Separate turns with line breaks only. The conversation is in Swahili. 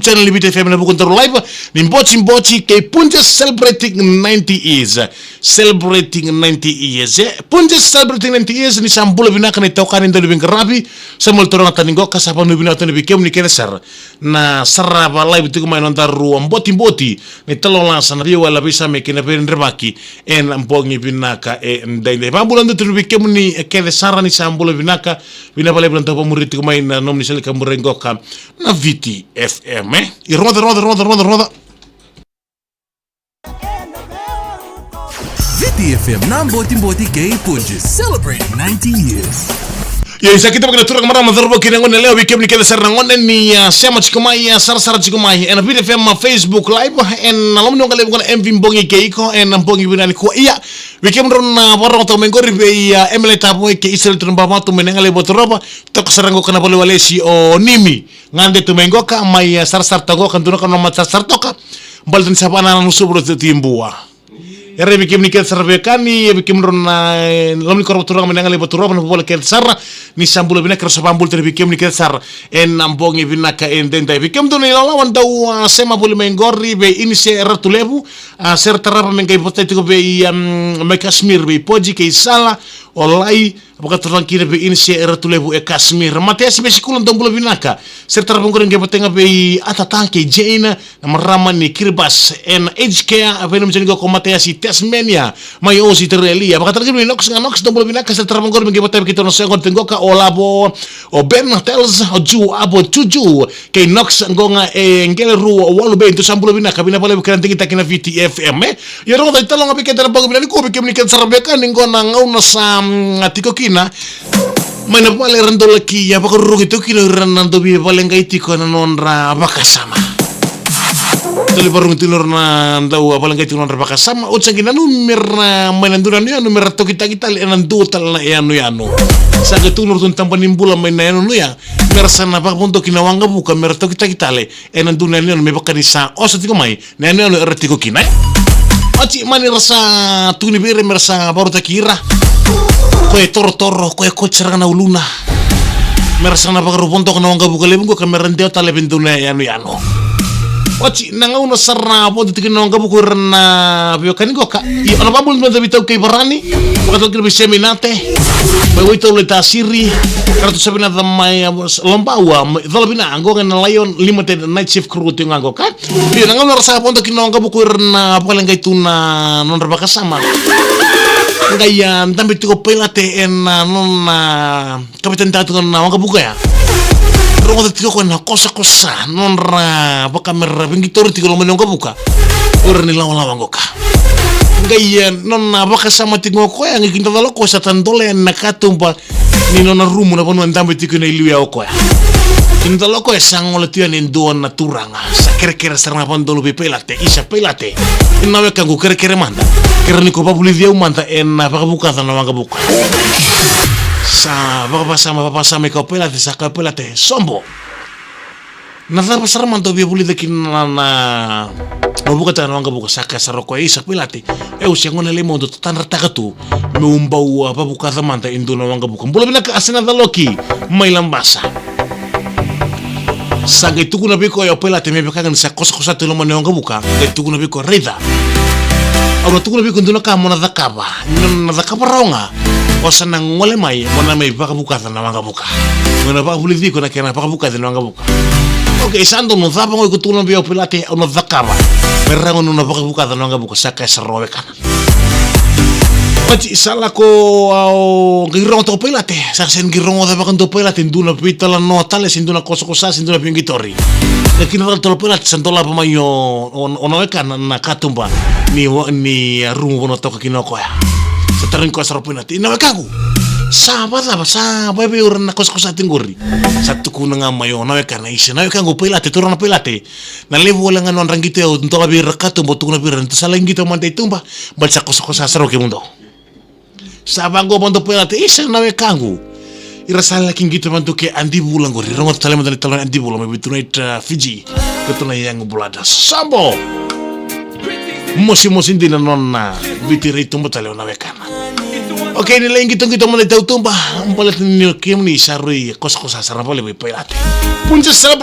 YouTube channel ni BT FM na bukan terus live ni mbochi kay Punja celebrating 90 years. Celebrating 90 years. Punja celebrating 90 years ni sambula binaka ni taukan ndo libing karabi sa multorong taningo kasapa no binata ni bikem ni kenesar na saraba live tu kumain nontar ruam mboti ni talong sana dia wala bisa mekina perin rebaki en ambongi binaka ndai pambulan tu bikem ni kenesar ni sambula binaka bina pale bulan tapo murid kumain na nom ni sel kamurengo kam na VT FM i roda
VT FM na mboti kay Punja celebrating 90 years.
Ya isa kita pakai turun kemarin mazarbo kini ngon leo weekend ni kita serang ngon ni sema chikumai sar chikumai en VT FM Facebook live en nalom nong kali bukan MV mbongi keiko en mbongi binani ko iya weekend ron warong to mengori be ya emle tapo ke isel turun bama tu menengale botoroba tok serango kana bole walesi o nimi ngande tu mengoka mai sar tago kan tuno kan mat sar toka balden sapana nusubro timbua. Ere bikim ni ket sarvekani bikim ron lomni korbo turang menangale botoroba na bola ket sarra ni sambulo bina kerso pambul ter bikim ni ket sar en ambongi binaka en denta bikim do ni lawan dau sema bol mengori be ini se ratulebu ser tarapa mengai hipotetiko be me Kashmir be poji ke sala olai apakah turang kira be ini se ratulebu e Kashmir mate si be sikulon dombulo binaka ser tarapa ngori ngai potenga be atatanke jeina marama ni kirbas en HK avenum jenigo komate si Tasmania mai osi tereli apakah terjadi nox dombulo binaka ser tarapa ngori ngai potenga kita no sengon tengoka olabo o Ben tells ju abo tuju ke nox ngonga ngele ru walu be into sambulo binaka bina pale bukan tinggi takina VT FM ya ro dai talong api kita bang binani ko bikim ni kan sarabeka ngona ngauna sam atiko kina mana pale rando laki ya pakor ru gitu kilo rando bi pale ngai tiko nonra bakasama tuli barung tilor na ndau pale ngai tiko nonra bakasama utsangina numer menenduran ya numer to kita enandu tal na yanu saga tunur tun tampanimbula mainano ya mersana pak punto kinawanga buka merto kita le enandu nani me bakanisa osatiko mai nani ertiko kina Oci mani rasa tuni bere merasa baru takira koe toro koe kocerana uluna merasa na pakaru pontok na wanga buka lebung ko merendeo tale bintuna yanu Oci nanga una sarna po tikin na wanga buku rena bio kaniko ka i ona babul menda bitau kay barani buka tol kira seminate bawa itu leta siri kartu sabina damai lombawa dalabina anggo kan lion limited night shift crew tu anggo kan iyo nanga una rasa pontok kina wanga buku rena paling kay tuna non rebaka sama ngaya tambi tiko pelate en non kapitan tatu na wanga buka ya rongo tiko ko na kosa non ra baka merra bingitori tiko lo menonga buka ora ni lawan ngoka ngaya non baka sama tiko ko yang ikinta dalo ko sa tandole na katumba ni non rumu na ponu tambi tiko na ilu ya ko ya kinta loko esangole tia ni ndo na turanga sa kere sarna pandolo be pelate isa pelate inawe kangu kere manda kere ni ko babuli dia manda en baka buka na wanga buka sa baka sama ko pelate sa ka pelate sombo na tapa sarma to be buli de kinana buka tan wanga buka sa ka saroko isa pelate usiangone le mondo tan ratakatu me umbau apa buka manda indo na wanga buka mbola bina ka asina daloki mai lambasa Saga itu kuna biko ya pela teme bekangan sa kosa telo mane wanga buka itu kuna biko reda aura tu kuna biko nduna ka mona zakaba raunga osana ngole mai mona mai baka buka na wanga buka mona ba buli diko na kena baka buka na wanga buka oke sando no zaba ngo kutuna biko pela te ono zakaba berango no baka buka na wanga buka saka serowe kana Oci salah ko girong to pelate saksen girong da bakan to pelate nduna pitala no tale sinduna kosa sinduna pingitori lakin ral to pelate santola pamayo ono kan na katumba ni rumu bono to kinoko ya setarin ko saropinati na kagu sahabat be urna kosa tingguri satu kunanga mayo na kan isi na kan go pelate turana pelate na levo wala nganon rangite o to bi rakatumbo tukuna bi ran salang gito man tumba balsa kosa saro ke mundo Sabango bantu pelate isa nawe kangu irasala kingitu bantu ke andi bulang gori rongot talema dari talon andi bulang begitu nait Fiji ketuna yang bulada sambo musim dina nonna bitiri tumba taleo nawe kana oke ni lengi gitu mana tahu tumba balat ni kim ni sarui kos sarapole be pelate punca